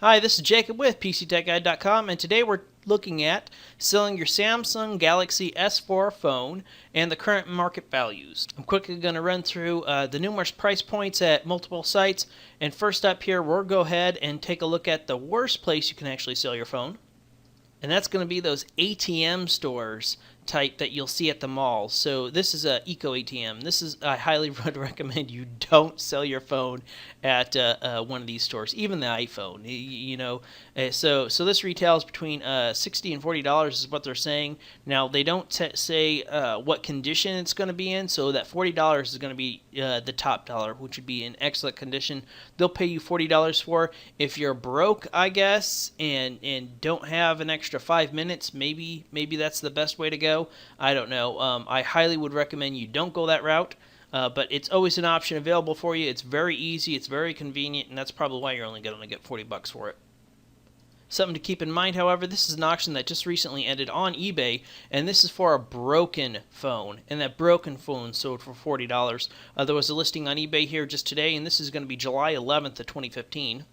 Hi, this is Jacob with PCTG.com, and today we're looking at selling your Samsung Galaxy S4 phone and the current market values. I'm quickly going to run through the numerous price points at multiple sites, and first up here we'll go ahead and take a look at the worst place you can actually sell your phone. And that's going to be those ATM stores type that you'll see at the malls. So this is a EcoATM. I highly would recommend you don't sell your phone at one of these stores, even the iPhone. So this retails between $60 and $40 is what they're saying. Now they don't say what condition it's going to be in. So that $40 is going to be the top dollar, which would be in excellent condition. They'll pay you $40 for. If you're broke, I guess, and don't have an extra 5 minutes, maybe that's the best way to go. I don't know. I highly would recommend you don't go that route, but it's always an option available for you. It's very easy, it's very convenient, and that's probably why you're only going to get $40 for it. Something to keep in mind, however, this is an auction that just recently ended on eBay, and this is for a broken phone, and that broken phone sold for $40. There was a listing on eBay here just today, and this is going to be July 11th of 2015.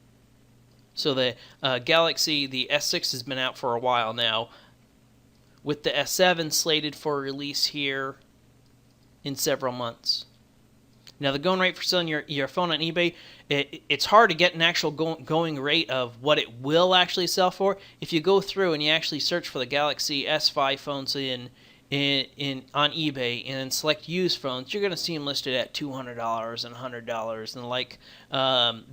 So the Galaxy, the S6 has been out for a while now, with the S7 slated for release here in several months. Now, the going rate for selling your phone on eBay, it's hard to get an actual going rate of what it will actually sell for. If you go through and you actually search for the Galaxy S5 phones on eBay and then select used phones, you're going to see them listed at $200 and $100 and like.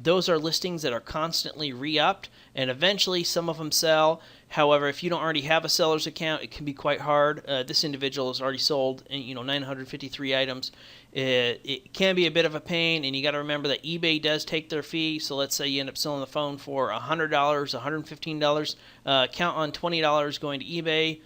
Those are listings that are constantly re-upped, and eventually some of them sell. However, if you don't already have a seller's account, it can be quite hard. This individual has already sold 953 items. It can be a bit of a pain, and you got to remember that eBay does take their fee. So let's say you end up selling the phone for $100, $115. Count on $20 going to eBay.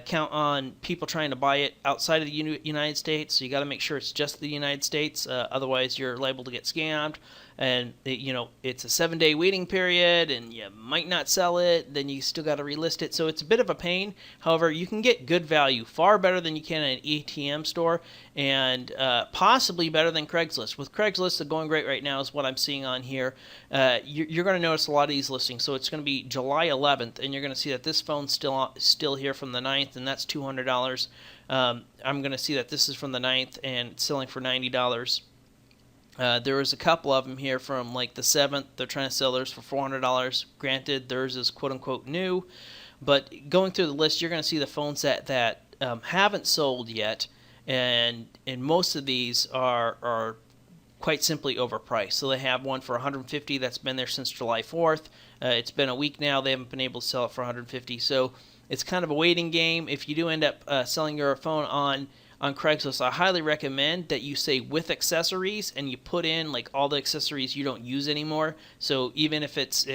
Count on people trying to buy it outside of the United States, so you got to make sure it's just the United States. Otherwise, you're liable to get scammed. And it's a 7-day waiting period, and you might not sell it. Then you still got to relist it, so it's a bit of a pain. However, you can get good value, far better than you can at an ATM store, and possibly better than Craigslist. With Craigslist, the going rate right now is what I'm seeing on here. You're going to notice a lot of these listings. So it's going to be July 11th, and you're going to see that this phone's still here from the 9th, and that's $200. I'm going to see that this is from the 9th, and it's selling for $90. There was a couple of them here from like the 7th. They're trying to sell theirs for $400. Granted, theirs is quote-unquote new. But going through the list, you're going to see the phones that haven't sold yet. And most of these are quite simply overpriced. So they have one for $150 that's been there since July 4th. It's been a week now. They haven't been able to sell it for $150. So it's kind of a waiting game. If you do end up selling your phone on Craigslist, I highly recommend that you say with accessories, and you put in like all the accessories you don't use anymore. So even if it's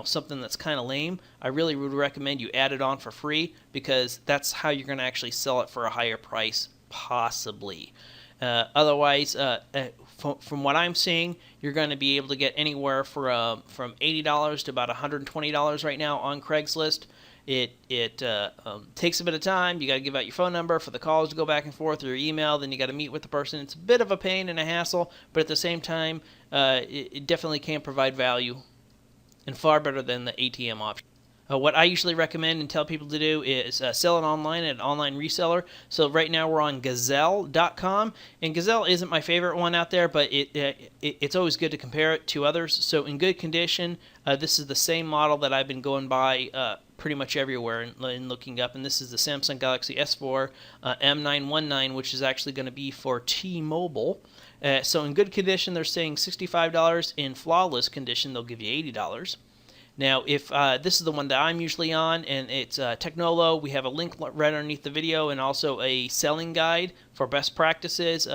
something that's kind of lame, I really would recommend you add it on for free, because that's how you're going to actually sell it for a higher price, possibly. Otherwise, from what I'm seeing, you're going to be able to get anywhere from $80 to about $120 right now on Craigslist. It takes a bit of time. You got to give out your phone number for the calls to go back and forth, or your email. Then you got to meet with the person. It's a bit of a pain and a hassle, but at the same time, it definitely can provide value, and far better than the ATM option. What I usually recommend and tell people to do is sell it online at an online reseller. So right now we're on Gazelle.com, and Gazelle isn't my favorite one out there, but it's always good to compare it to others. So in good condition, this is the same model that I've been going by pretty much everywhere and looking up, and this is the Samsung Galaxy S4 M919, which is actually going to be for T-Mobile. So in good condition, they're saying $65. In flawless condition, they'll give you $80. Now, if this is the one that I'm usually on, and it's technollo, we have a link right underneath the video, and also a selling guide for best practices,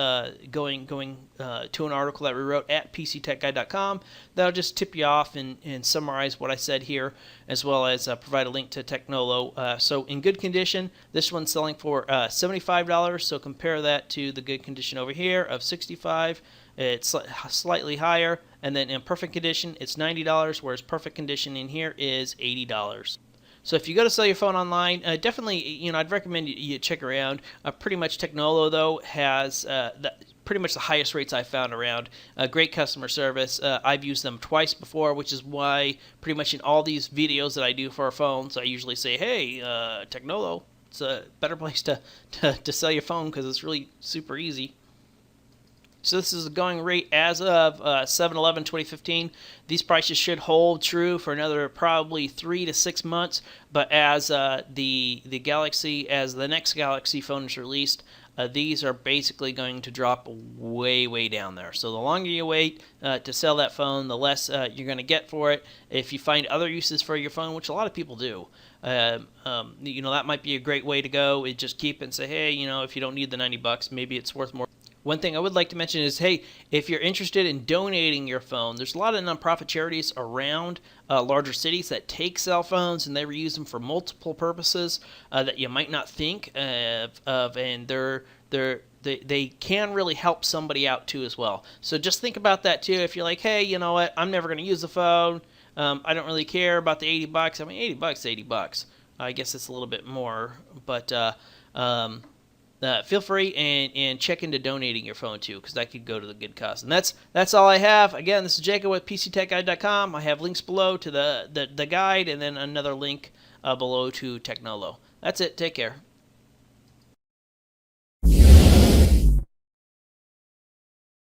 going to an article that we wrote at PCTechGuide.com. That'll just tip you off and summarize what I said here, as well as provide a link to technollo. So in good condition, this one's selling for $75. So compare that to the good condition over here of $65. It's slightly higher, and then in perfect condition, it's $90, whereas perfect condition in here is $80. So if you go to sell your phone online, definitely, I'd recommend you check around. Pretty much Technollo, though, has pretty much the highest rates I've found around. Great customer service. I've used them twice before, which is why pretty much in all these videos that I do for our phones, I usually say, hey, technollo, it's a better place to sell your phone because it's really super easy. So this is the going rate as of 7/11/2015. These prices should hold true for another probably 3 to 6 months. But as the next Galaxy phone is released, these are basically going to drop way down there. So the longer you wait to sell that phone, the less you're going to get for it. If you find other uses for your phone, which a lot of people do, that might be a great way to go. Is just keep it and say, hey, if you don't need the $90, maybe it's worth more. One thing I would like to mention is, hey, if you're interested in donating your phone, there's a lot of nonprofit charities around larger cities that take cell phones and they reuse them for multiple purposes that you might not think of, and they can really help somebody out too as well. So just think about that too. If you're like, hey, you know what, I'm never going to use the phone. I don't really care about the $80. I mean, $80 is $80. I guess it's a little bit more, but feel free and check into donating your phone too, because that could go to the good cause. And that's all I have. Again, this is Jacob with PCTechGuide.com. I have links below to the guide and then another link below to technollo. That's it. Take care.